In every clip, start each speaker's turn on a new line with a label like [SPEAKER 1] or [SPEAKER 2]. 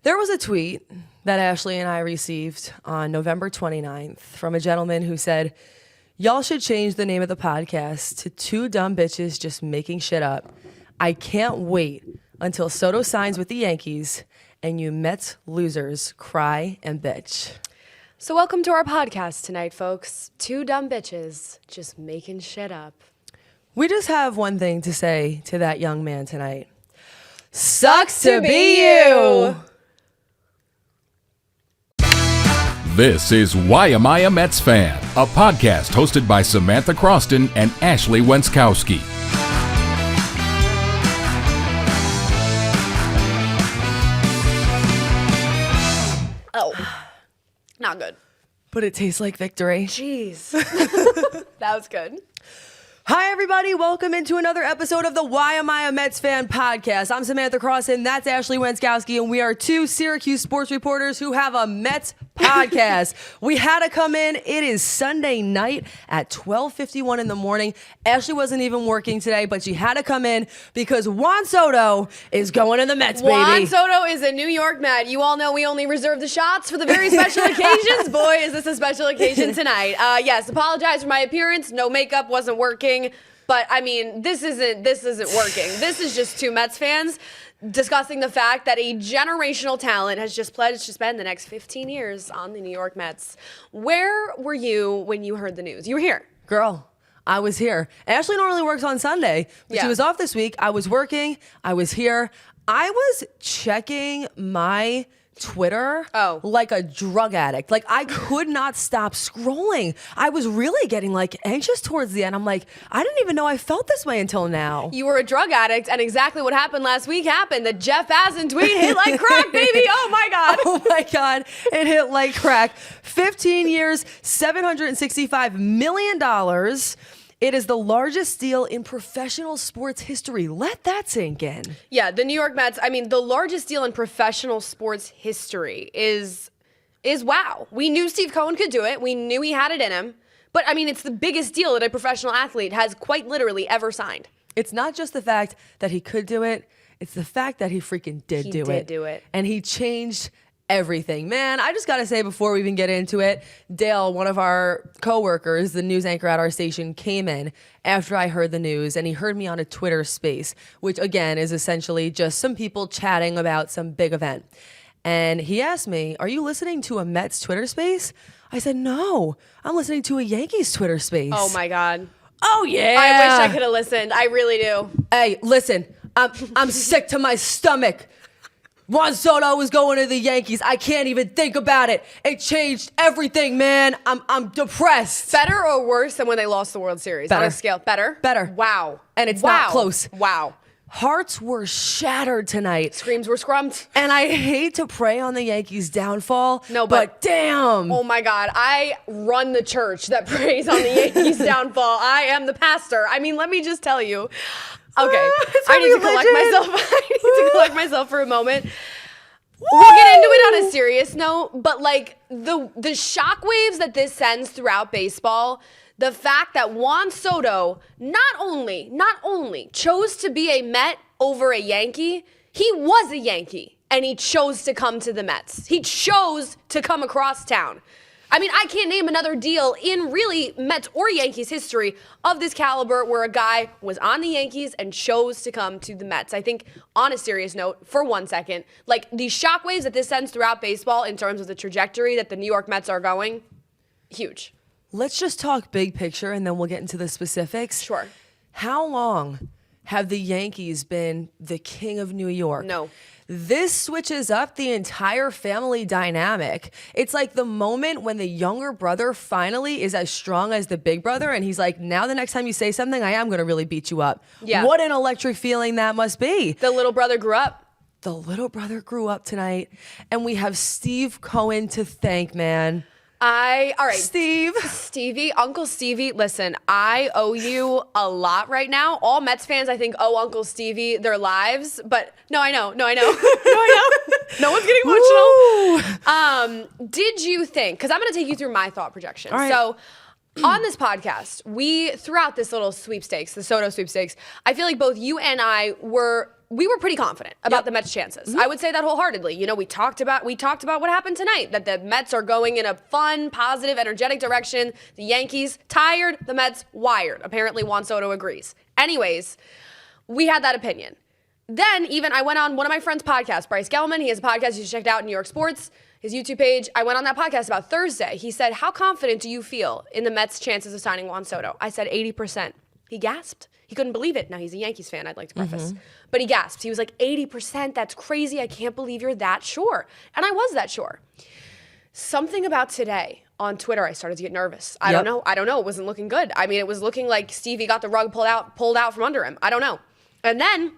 [SPEAKER 1] There was a tweet that Ashley and I received on November 29th from a gentleman who said, y'all should change the name of the podcast to Two Dumb Bitches Just Making Shit Up. I can't wait until Soto signs with the Yankees and you Mets losers cry and bitch.
[SPEAKER 2] So welcome to our podcast tonight, folks. Two dumb bitches just making shit up.
[SPEAKER 1] We just have one thing to say to that young man tonight. Sucks to be you!
[SPEAKER 3] This is Why Am I a Mets Fan? A podcast hosted by Samantha Croston and Ashley Wenskoski.
[SPEAKER 2] Oh, not good.
[SPEAKER 1] But it tastes like victory.
[SPEAKER 2] Jeez. That was good.
[SPEAKER 1] Hi, everybody. Welcome into another episode of the Why Am I a Mets Fan podcast. I'm Samantha Croston. That's Ashley Wenskoski, and we are two Syracuse sports reporters who have a Mets podcast. We had to come in. It is Sunday night at 12:51 in the morning. Ashley wasn't even working today, but she had to come in because Juan Soto is going to the Mets, baby.
[SPEAKER 2] Juan Soto is a New York Met. You all know we only reserve the shots for the very special occasions. Boy, is this a special occasion tonight. Yes, apologize for my appearance. No makeup, wasn't working. But I mean, this isn't working. This is just two Mets fans discussing the fact that a generational talent has just pledged to spend the next 15 years on the New York Mets. Where were you when you heard the news? You were here.
[SPEAKER 1] Girl, I was here. Ashley normally works on Sunday, but she was off this week. I was working. I was here. I was checking my Twitter like a drug addict. Like, I could not stop scrolling. I was really getting like anxious towards the end. I'm like, I didn't even know I felt this way until now.
[SPEAKER 2] You were a drug addict, and exactly what happened last week happened. The Jeff PASSAN tweet hit like crack, baby. Oh my God.
[SPEAKER 1] Oh my God. It hit like crack. 15 years, $765 million. It is the largest deal in professional sports history. Let that sink in.
[SPEAKER 2] Yeah, the New York Mets, I mean, the largest deal in professional sports history is wow. We knew Steve Cohen could do it. We knew he had it in him. But, I mean, it's the biggest deal that a professional athlete has quite literally ever signed.
[SPEAKER 1] It's not just the fact that he could do it. It's the fact that he freaking did do it. And he changed everything. Man, I just got to say before we even get into it, Dale, one of our coworkers, the news anchor at our station, came in after I heard the news, and he heard me on a Twitter space, which again is essentially just some people chatting about some big event. And he asked me, are you listening to a Mets Twitter space? I said, no, I'm listening to a Yankees Twitter space.
[SPEAKER 2] Oh my God.
[SPEAKER 1] Oh yeah.
[SPEAKER 2] I wish I could have listened. I really do.
[SPEAKER 1] Hey, listen, I'm sick to my stomach. Juan Soto was going to the Yankees. I can't even think about it. It changed everything, man. I'm depressed.
[SPEAKER 2] Better or worse than when they lost the World Series?
[SPEAKER 1] Better.
[SPEAKER 2] On a scale. Better?
[SPEAKER 1] Better.
[SPEAKER 2] Wow.
[SPEAKER 1] And it's not close.
[SPEAKER 2] Wow.
[SPEAKER 1] Hearts were shattered tonight.
[SPEAKER 2] Screams were scrumped.
[SPEAKER 1] And I hate to prey on the Yankees' downfall.
[SPEAKER 2] No,
[SPEAKER 1] but damn.
[SPEAKER 2] Oh my God. I run the church that prays on the Yankees' downfall. I am the pastor. I mean, let me just tell you. Okay, I need to collect myself. I need to collect myself for a moment. Woo! We'll get into it on a serious note, but like the shockwaves that this sends throughout baseball, the fact that Juan Soto not only chose to be a Met over a Yankee, he was a Yankee, and he chose to come to the Mets. He chose to come across town. I mean, I can't name another deal in really Mets or Yankees history of this caliber where a guy was on the Yankees and chose to come to the Mets. I think, on a serious note, for 1 second, like these shockwaves that this sends throughout baseball in terms of the trajectory that the New York Mets are going, huge.
[SPEAKER 1] Let's just talk big picture and then we'll get into the specifics.
[SPEAKER 2] Sure.
[SPEAKER 1] How long have the Yankees been the king of New York?
[SPEAKER 2] No.
[SPEAKER 1] This switches up the entire family dynamic. It's like the moment when the younger brother finally is as strong as the big brother, and he's like, now the next time you say something, I am going to really beat you up.
[SPEAKER 2] Yeah.
[SPEAKER 1] What an electric feeling that must be.
[SPEAKER 2] The little brother grew up.
[SPEAKER 1] The little brother grew up tonight, and we have Steve Cohen to thank, man.
[SPEAKER 2] All right.
[SPEAKER 1] Stevie,
[SPEAKER 2] Uncle Stevie, listen, I owe you a lot right now. All Mets fans, I think, owe Uncle Stevie their lives. But no, I know. No one's getting emotional. Did you think, because I'm going to take you through my thought projection.
[SPEAKER 1] All right.
[SPEAKER 2] So on this podcast, we, throughout this little sweepstakes, the Soto sweepstakes, I feel like both you and I were we were pretty confident about the Mets' chances. I would say that wholeheartedly. You know, we talked about what happened tonight, that the Mets are going in a fun, positive, energetic direction. The Yankees tired, the Mets wired. Apparently Juan Soto agrees. Anyways, we had that opinion. Then even I went on one of my friend's podcasts, Bryce Gelman. He has a podcast you should check it out, New York Sports, his YouTube page. I went on that podcast about Thursday. He said, how confident do you feel in the Mets' chances of signing Juan Soto? I said 80%. He gasped. He couldn't believe it. Now, he's a Yankees fan, I'd like to preface. But he gasped. He was like, 80%? That's crazy. I can't believe you're that sure. And I was that sure. Something about today on Twitter, I started to get nervous. I don't know. It wasn't looking good. I mean, it was looking like Stevie got the rug pulled out from under him. I don't know. And then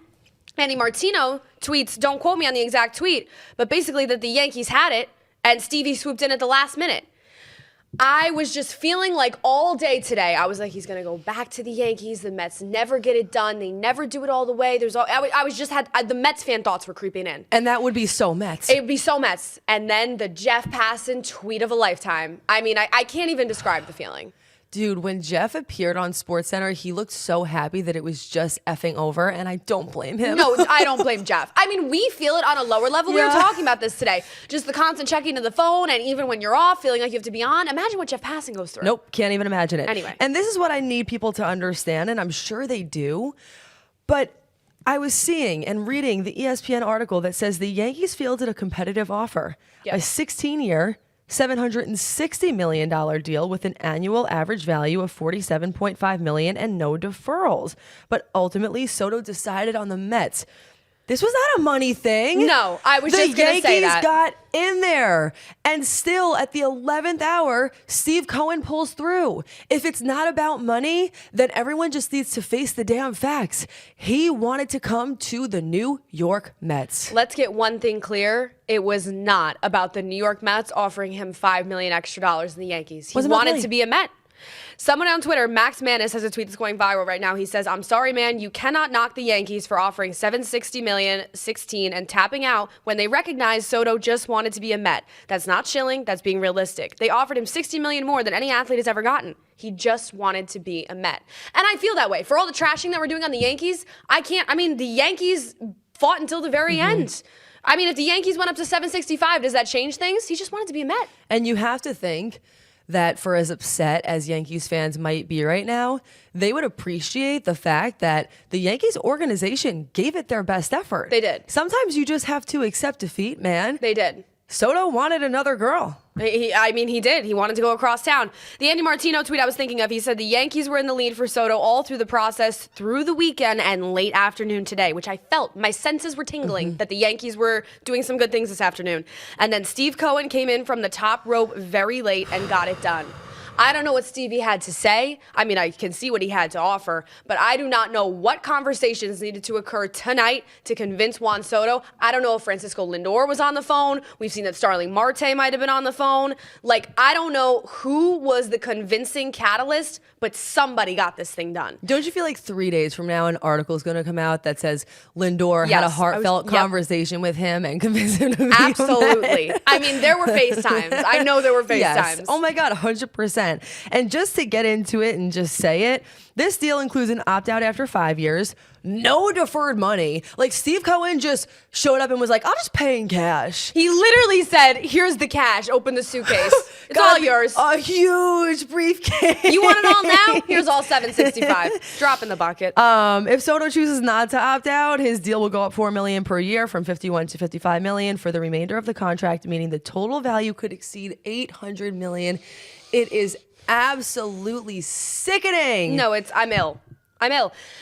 [SPEAKER 2] Andy Martino tweets, don't quote me on the exact tweet, but basically that the Yankees had it and Stevie swooped in at the last minute. I was just feeling like all day today, I was like, he's going to go back to the Yankees. The Mets never get it done. They never do it all the way. The Mets fan thoughts were creeping in.
[SPEAKER 1] And that would be so Mets.
[SPEAKER 2] It would be so Mets. And then the Jeff Passan tweet of a lifetime. I mean, I can't even describe the feeling.
[SPEAKER 1] Dude, when Jeff appeared on SportsCenter, he looked so happy that it was just effing over, and I don't blame him.
[SPEAKER 2] No, I don't blame Jeff. I mean, we feel it on a lower level. We were talking about this today. Just the constant checking of the phone, and even when you're off, feeling like you have to be on. Imagine what Jeff Passan goes through.
[SPEAKER 1] Nope, can't even imagine it.
[SPEAKER 2] Anyway.
[SPEAKER 1] And this is what I need people to understand, and I'm sure they do, but I was seeing and reading the ESPN article that says the Yankees fielded a competitive offer, a 16-year, $760 million deal with an annual average value of $47.5 million and no deferrals. But ultimately, Soto decided on the Mets. This was not a money thing.
[SPEAKER 2] No, I was just going to say that.
[SPEAKER 1] The Yankees got in there. And still, at the 11th hour, Steve Cohen pulls through. If it's not about money, then everyone just needs to face the damn facts. He wanted to come to the New York Mets.
[SPEAKER 2] Let's get one thing clear. It was not about the New York Mets offering him $5 million extra in the Yankees. He wanted to be a Met. Someone on Twitter, Max Manis, has a tweet that's going viral right now. He says, I'm sorry, man, you cannot knock the Yankees for offering $760 million, 16, and tapping out when they recognize Soto just wanted to be a Met. That's not shilling, that's being realistic. They offered him $60 million more than any athlete has ever gotten. He just wanted to be a Met. And I feel that way. For all the trashing that we're doing on the Yankees, the Yankees fought until the very end. I mean, if the Yankees went up to 765, does that change things? He just wanted to be a Met.
[SPEAKER 1] And you have to think that for as upset as Yankees fans might be right now, they would appreciate the fact that the Yankees organization gave it their best effort.
[SPEAKER 2] They did.
[SPEAKER 1] Sometimes you just have to accept defeat, man.
[SPEAKER 2] They did.
[SPEAKER 1] Soto wanted another girl.
[SPEAKER 2] He did. He wanted to go across town. The Andy Martino tweet I was thinking of, he said the Yankees were in the lead for Soto all through the process, through the weekend and late afternoon today, which I felt, my senses were tingling that the Yankees were doing some good things this afternoon. And then Steve Cohen came in from the top rope very late and got it done. I don't know what Stevie had to say. I mean, I can see what he had to offer, but I do not know what conversations needed to occur tonight to convince Juan Soto. I don't know if Francisco Lindor was on the phone. We've seen that Starling Marte might have been on the phone. Like, I don't know who was the convincing catalyst, but somebody got this thing done.
[SPEAKER 1] Don't you feel like 3 days from now an article is going to come out that says Lindor had a heartfelt conversation with him and convinced him to be
[SPEAKER 2] Absolutely. I mean, there were FaceTimes. I know there were FaceTimes.
[SPEAKER 1] Yes. Oh my God, 100%. And just to get into it and just say it, this deal includes an opt-out after 5 years, no deferred money. Like, Steve Cohen just showed up and was like, I'll just pay in cash.
[SPEAKER 2] He literally said, here's the cash, open the suitcase. It's all yours.
[SPEAKER 1] A huge briefcase.
[SPEAKER 2] You want it all now? Here's all $765. Drop in the bucket.
[SPEAKER 1] If Soto chooses not to opt out, his deal will go up $4 million per year from $51 to $55 million for the remainder of the contract, meaning the total value could exceed $800 million. It is absolutely sickening.
[SPEAKER 2] No, I'm ill.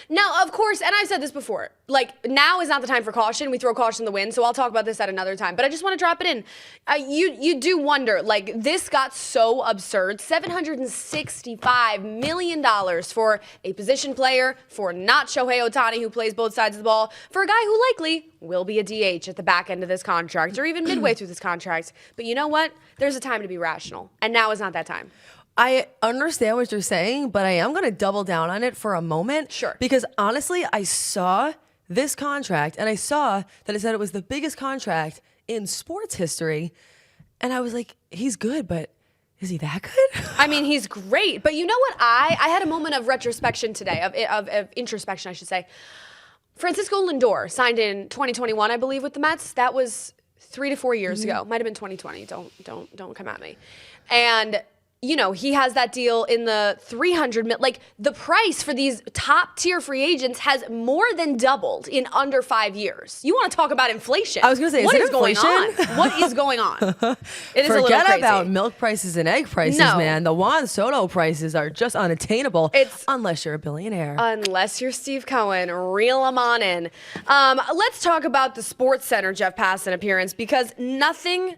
[SPEAKER 2] Now, of course, and I've said this before, like, now is not the time for caution. We throw caution in the wind, so I'll talk about this at another time. But I just want to drop it in. You do wonder, like, this got so absurd. $765 million for a position player, for not Shohei Ohtani, who plays both sides of the ball, for a guy who likely will be a DH at the back end of this contract, or even midway through this contract. But you know what? There's a time to be rational, and now is not that time.
[SPEAKER 1] I understand what you're saying, but I am going to double down on it for a moment.
[SPEAKER 2] Sure.
[SPEAKER 1] Because honestly, I saw this contract and I saw that it said it was the biggest contract in sports history. And I was like, he's good, but is he that good?
[SPEAKER 2] I mean, he's great. But you know what? I had a moment of retrospection today, of introspection, I should say. Francisco Lindor signed in 2021, I believe, with the Mets. That was 3 to 4 years ago. Might have been 2020. Don't come at me. And you know, he has that deal in the 300 million. Like, the price for these top tier free agents has more than doubled in under 5 years. You want to talk about inflation?
[SPEAKER 1] I was going to say,
[SPEAKER 2] what is
[SPEAKER 1] inflation?
[SPEAKER 2] going on? What is going on? It is a little crazy.
[SPEAKER 1] Forget about milk prices and egg prices, man. The Juan Soto prices are just unattainable unless you're a billionaire.
[SPEAKER 2] Unless you're Steve Cohen. Reel them on in. Let's talk about the Sports Center Jeff Passan appearance, because nothing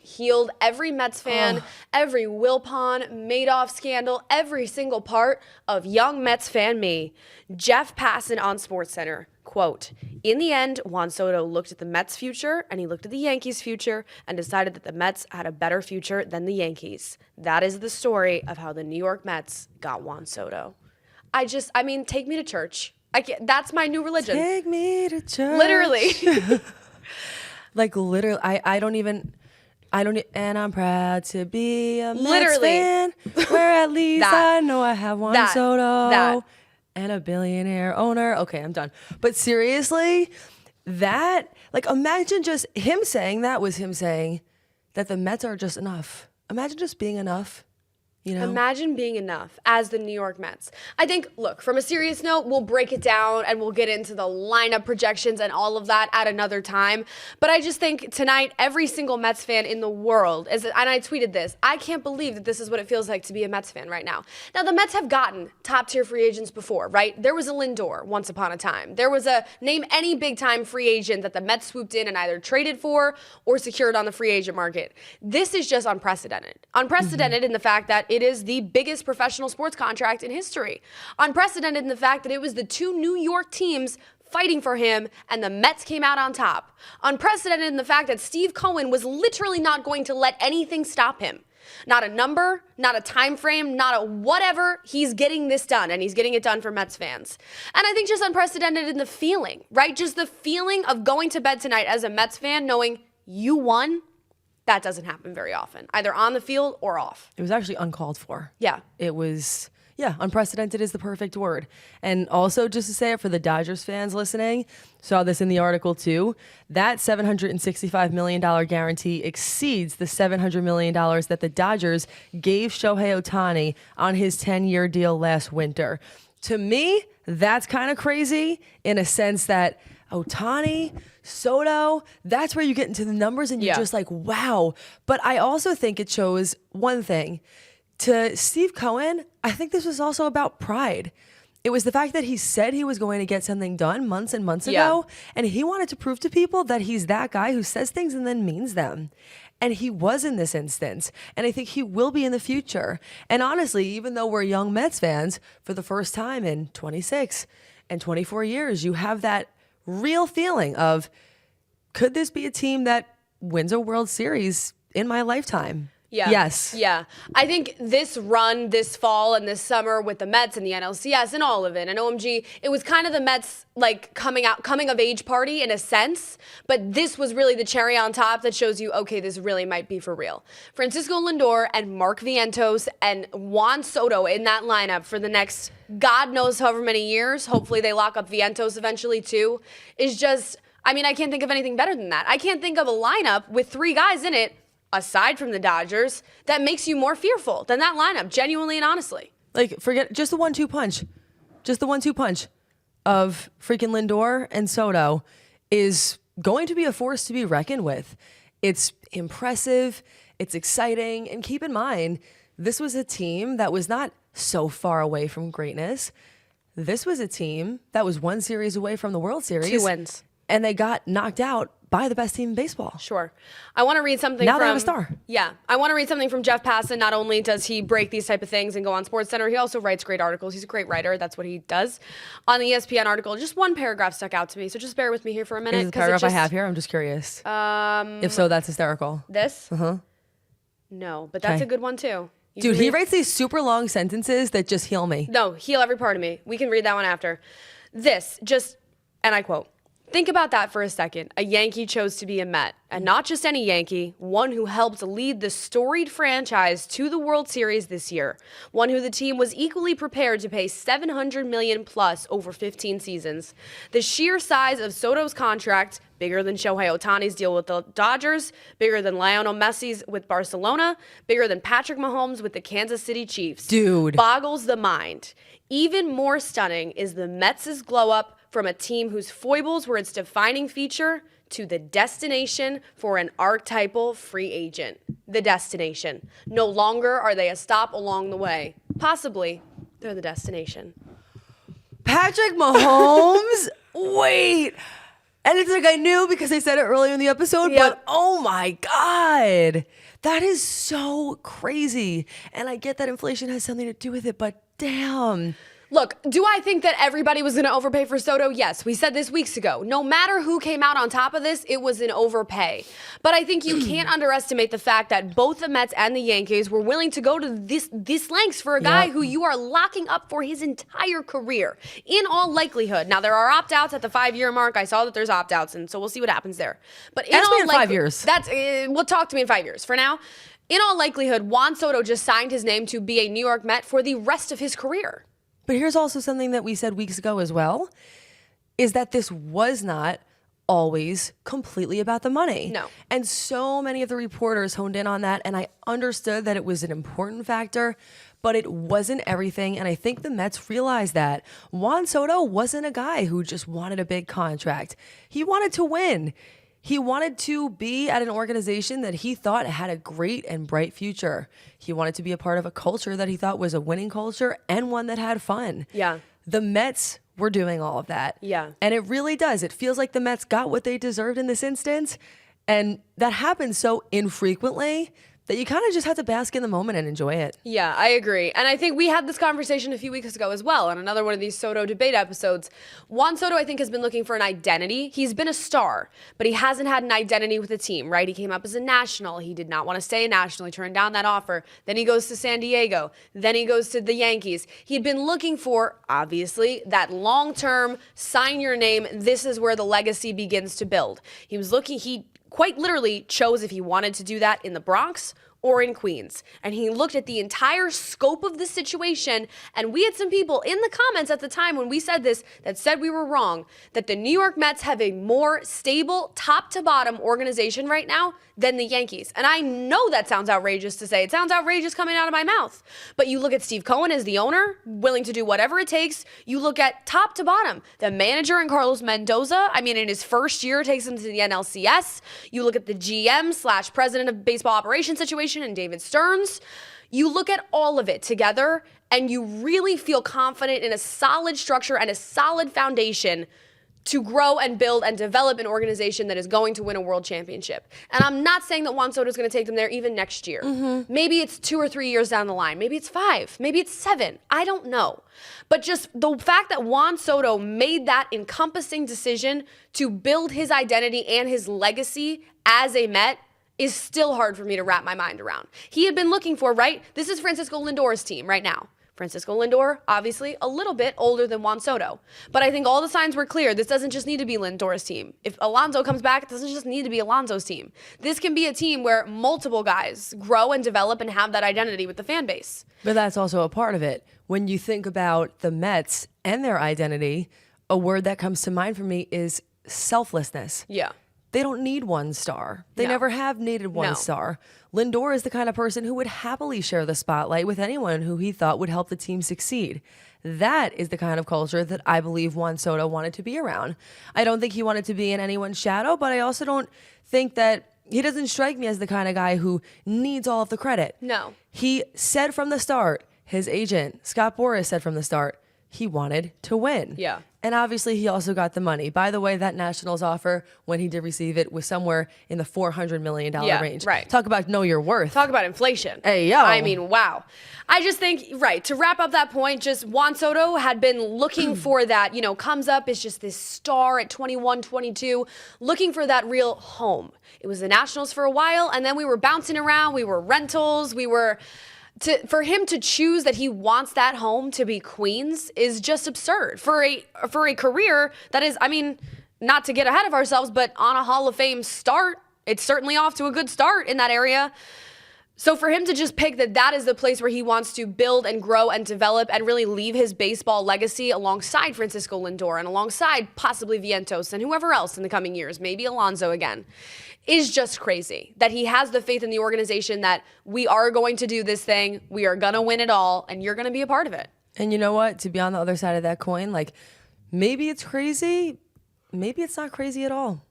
[SPEAKER 2] healed every Mets fan, every Wilpon, Madoff scandal, every single part of young Mets fan me. Jeff Passan on SportsCenter, quote, "In the end, Juan Soto looked at the Mets' future and he looked at the Yankees' future and decided that the Mets had a better future than the Yankees. That is the story of how the New York Mets got Juan Soto." I mean, take me to church. That's my new religion.
[SPEAKER 1] Take me to church.
[SPEAKER 2] Literally.
[SPEAKER 1] Like, literally, I don't, and I'm proud to be a Mets fan, where at least I know I have Juan Soto and a billionaire owner. Okay, I'm done. But seriously, imagine just him saying that was him saying that the Mets are just enough. Imagine just being enough. You know?
[SPEAKER 2] Imagine being enough as the New York Mets. I think, look, from a serious note, we'll break it down and we'll get into the lineup projections and all of that at another time. But I just think tonight, every single Mets fan in the world, and I tweeted this, I can't believe that this is what it feels like to be a Mets fan right now. Now, the Mets have gotten top-tier free agents before, right? There was a Lindor once upon a time. There was name any big-time free agent that the Mets swooped in and either traded for or secured on the free agent market. This is just unprecedented. Unprecedented in the fact that it is the biggest professional sports contract in history. Unprecedented in the fact that it was the two New York teams fighting for him and the Mets came out on top. Unprecedented in the fact that Steve Cohen was literally not going to let anything stop him. Not a number, not a time frame, not a whatever. He's getting this done, and he's getting it done for Mets fans. And I think just unprecedented in the feeling, right? Just the feeling of going to bed tonight as a Mets fan knowing you won. That doesn't happen very often, either on the field or off.
[SPEAKER 1] It was actually uncalled for.
[SPEAKER 2] Yeah.
[SPEAKER 1] It was, unprecedented is the perfect word. And also, just to say it for the Dodgers fans listening, saw this in the article too, that $765 million guarantee exceeds the $700 million that the Dodgers gave Shohei Ohtani on his 10-year deal last winter. To me, that's kind of crazy in a sense that Ohtani, Soto, that's where you get into the numbers and you're just like, wow. But I also think it shows one thing. To Steve Cohen, I think this was also about pride. It was the fact that he said he was going to get something done months and months ago, and he wanted to prove to people that he's that guy who says things and then means them. And he was in this instance, and I think he will be in the future. And honestly, even though we're young Mets fans, for the first time in 26 and 24 years, you have that real feeling of, could this be a team that wins a World Series in my lifetime?
[SPEAKER 2] Yeah.
[SPEAKER 1] Yes.
[SPEAKER 2] Yeah. I think this run this fall and this summer with the Mets and the NLCS and all of it and OMG, it was kind of the Mets coming of age party in a sense, but this was really the cherry on top that shows you, okay, this really might be for real. Francisco Lindor and Mark Vientos and Juan Soto in that lineup for the next God knows however many years, hopefully they lock up Vientos eventually too, is just, I mean, I can't think of anything better than that. I can't think of a lineup with three guys in it aside from the Dodgers, that makes you more fearful than that lineup, genuinely and honestly.
[SPEAKER 1] Like, forget just the 1-2 punch. Just the 1-2 punch of freaking Lindor and Soto is going to be a force to be reckoned with. It's impressive. It's exciting. And keep in mind, this was a team that was not so far away from greatness. This was a team that was one series away from the World Series.
[SPEAKER 2] 2 wins.
[SPEAKER 1] And they got knocked out by the best team in baseball.
[SPEAKER 2] Sure. I want to read something
[SPEAKER 1] now they have a star.
[SPEAKER 2] Yeah. I want to read something from Jeff Passan. Not only does he break these type of things and go on SportsCenter, he also writes great articles. He's a great writer. That's what he does. On the ESPN article, just one paragraph stuck out to me. So just bear with me here for a minute.
[SPEAKER 1] Is the paragraph I have here? I'm just curious. If so, that's hysterical.
[SPEAKER 2] This?
[SPEAKER 1] Uh-huh.
[SPEAKER 2] No, but that's a good one too.
[SPEAKER 1] Dude, he writes these super long sentences that just heal me.
[SPEAKER 2] No, heal every part of me. We can read that one after. And I quote, Think about that for a second. A Yankee chose to be a Met, and not just any Yankee, one who helped lead the storied franchise to the World Series this year, one who the team was equally prepared to pay $700 million plus over 15 seasons. The sheer size of Soto's contract, bigger than Shohei Ohtani's deal with the Dodgers, bigger than Lionel Messi's with Barcelona, bigger than Patrick Mahomes with the Kansas City Chiefs.
[SPEAKER 1] Dude.
[SPEAKER 2] Boggles the mind. Even more stunning is the Mets' glow-up from a team whose foibles were its defining feature to the destination for an archetypal free agent. The destination. No longer are they a stop along the way. Possibly, they're the destination.
[SPEAKER 1] Patrick Mahomes? Wait. And it's like I knew because they said it earlier in the episode, but oh my God. That is so crazy. And I get that inflation has something to do with it, but damn.
[SPEAKER 2] Look, do I think that everybody was going to overpay for Soto? Yes, we said this weeks ago. No matter who came out on top of this, it was an overpay. But I think you can't underestimate the fact that both the Mets and the Yankees were willing to go to this lengths for a guy who you are locking up for his entire career, in all likelihood. Now, there are opt-outs at the 5-year mark. I saw that there's opt-outs, and so we'll see what happens there. But in all
[SPEAKER 1] 5 years.
[SPEAKER 2] Well, talk to me in 5 years. For now, in all likelihood, Juan Soto just signed his name to be a New York Met for the rest of his career.
[SPEAKER 1] But here's also something that we said weeks ago as well, is that this was not always completely about the money.
[SPEAKER 2] No.
[SPEAKER 1] And so many of the reporters honed in on that, and I understood that it was an important factor, but it wasn't everything, and I think the Mets realized that. Juan Soto wasn't a guy who just wanted a big contract. He wanted to win. He wanted to be at an organization that he thought had a great and bright future. He wanted to be a part of a culture that he thought was a winning culture and one that had fun.
[SPEAKER 2] Yeah.
[SPEAKER 1] The Mets were doing all of that.
[SPEAKER 2] Yeah.
[SPEAKER 1] And it really does. It feels like the Mets got what they deserved in this instance. And that happens so infrequently that you kind of just have to bask in the moment and enjoy it.
[SPEAKER 2] Yeah, I agree. And I think we had this conversation a few weeks ago as well on another one of these Soto debate episodes. Juan Soto, I think, has been looking for an identity. He's been a star, but he hasn't had an identity with a team, right? He came up as a national. He did not want to stay a national. He turned down that offer. Then he goes to San Diego. Then he goes to the Yankees. He had been looking for, obviously, that long-term, sign your name, this is where the legacy begins to build. He quite literally chose if he wanted to do that in the Bronx or in Queens. And he looked at the entire scope of the situation, and we had some people in the comments at the time when we said this that said we were wrong, that the New York Mets have a more stable top-to-bottom organization right now than the Yankees. And I know that sounds outrageous to say. It sounds outrageous coming out of my mouth. But you look at Steve Cohen as the owner, willing to do whatever it takes. You look at top to bottom. The manager in Carlos Mendoza, I mean, in his first year, takes him to the NLCS. You look at the GM/president of baseball operations situation and David Stearns. You look at all of it together, and you really feel confident in a solid structure and a solid foundation to grow and build and develop an organization that is going to win a world championship. And I'm not saying that Juan Soto is going to take them there even next year. Maybe it's 2 or 3 years down the line. Maybe it's 5. Maybe it's 7. I don't know. But just the fact that Juan Soto made that encompassing decision to build his identity and his legacy as a Met is still hard for me to wrap my mind around. He had been looking for, right? This is Francisco Lindor's team right now. Francisco Lindor, obviously, a little bit older than Juan Soto. But I think all the signs were clear. This doesn't just need to be Lindor's team. If Alonso comes back, it doesn't just need to be Alonso's team. This can be a team where multiple guys grow and develop and have that identity with the fan base.
[SPEAKER 1] But that's also a part of it. When you think about the Mets and their identity, a word that comes to mind for me is selflessness.
[SPEAKER 2] Yeah.
[SPEAKER 1] They don't need one star. They never have needed one star. Lindor is the kind of person who would happily share the spotlight with anyone who he thought would help the team succeed. That is the kind of culture that I believe Juan Soto wanted to be around. I don't think he wanted to be in anyone's shadow, but I also don't think that he doesn't strike me as the kind of guy who needs all of the credit.
[SPEAKER 2] No.
[SPEAKER 1] He said from the start, his agent, Scott Boras, said from the start, he wanted to win.
[SPEAKER 2] Yeah.
[SPEAKER 1] And obviously, he also got the money. By the way, that Nationals offer, when he did receive it, was somewhere in the $400 million range.
[SPEAKER 2] Right.
[SPEAKER 1] Talk about know your worth.
[SPEAKER 2] Talk about inflation.
[SPEAKER 1] Hey, yo.
[SPEAKER 2] I mean, wow. I just think, right, to wrap up that point, just Juan Soto had been looking for that, comes up as just this star at 21, 22, looking for that real home. It was the Nationals for a while, and then we were bouncing around. We were rentals. For him to choose that he wants that home to be Queens is just absurd for a career that is, not to get ahead of ourselves, but on a Hall of Fame start. It's certainly off to a good start in that area. So for him to just pick that is the place where he wants to build and grow and develop and really leave his baseball legacy alongside Francisco Lindor and alongside possibly Vientos and whoever else in the coming years, maybe Alonso again, is just crazy. That he has the faith in the organization that we are going to do this thing, we are going to win it all, and you're going to be a part of it.
[SPEAKER 1] And you know what? To be on the other side of that coin, like, maybe it's crazy, maybe it's not crazy at all.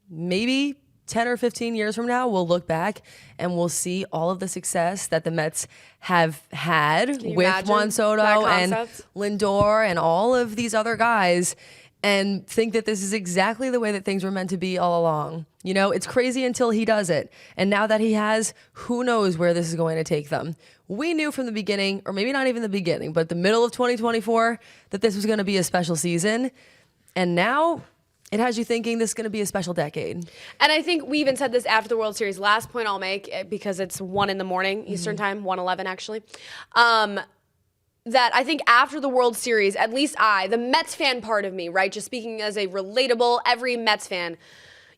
[SPEAKER 1] Maybe 10 or 15 years from now, we'll look back and we'll see all of the success that the Mets have had with Juan Soto and Lindor and all of these other guys, and think that this is exactly the way that things were meant to be all along. You know, it's crazy until he does it. And now that he has, who knows where this is going to take them. We knew from the beginning, or maybe not even the beginning, but the middle of 2024, that this was going to be a special season. And now it has you thinking this is going to be a special decade.
[SPEAKER 2] And I think we even said this after the World Series. Last point I'll make, because it's 1 a.m. Eastern time, 1:11 actually, that I think after the World Series, at least the Mets fan part of me, right, just speaking as a relatable, every Mets fan,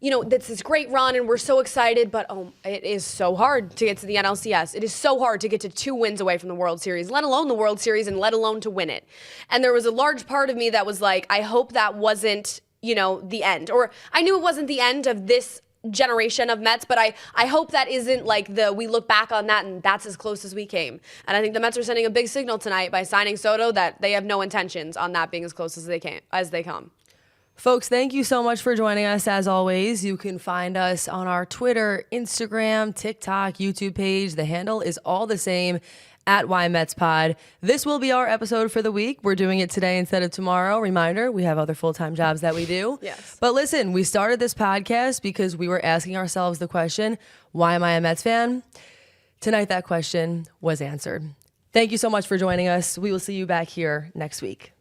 [SPEAKER 2] you know, that's this great run and we're so excited, but it is so hard to get to the NLCS. It is so hard to get to 2 wins away from the World Series, let alone the World Series and let alone to win it. And there was a large part of me that was like, I hope that wasn't, you know, the end. Or I knew it wasn't the end of this generation of Mets, but I hope that isn't like we look back on that and that's as close as we came. And I think the Mets are sending a big signal tonight by signing Soto that they have no intentions on that being as close as they come.
[SPEAKER 1] Folks, thank you so much for joining us. As always, you can find us on our Twitter, Instagram, TikTok, YouTube page. The handle is all the same, at YMetsPod. This will be our episode for the week. We're doing it today instead of tomorrow. Reminder, we have other full-time jobs that we do.
[SPEAKER 2] Yes.
[SPEAKER 1] But listen, we started this podcast because we were asking ourselves the question, why am I a Mets fan? Tonight, that question was answered. Thank you so much for joining us. We will see you back here next week.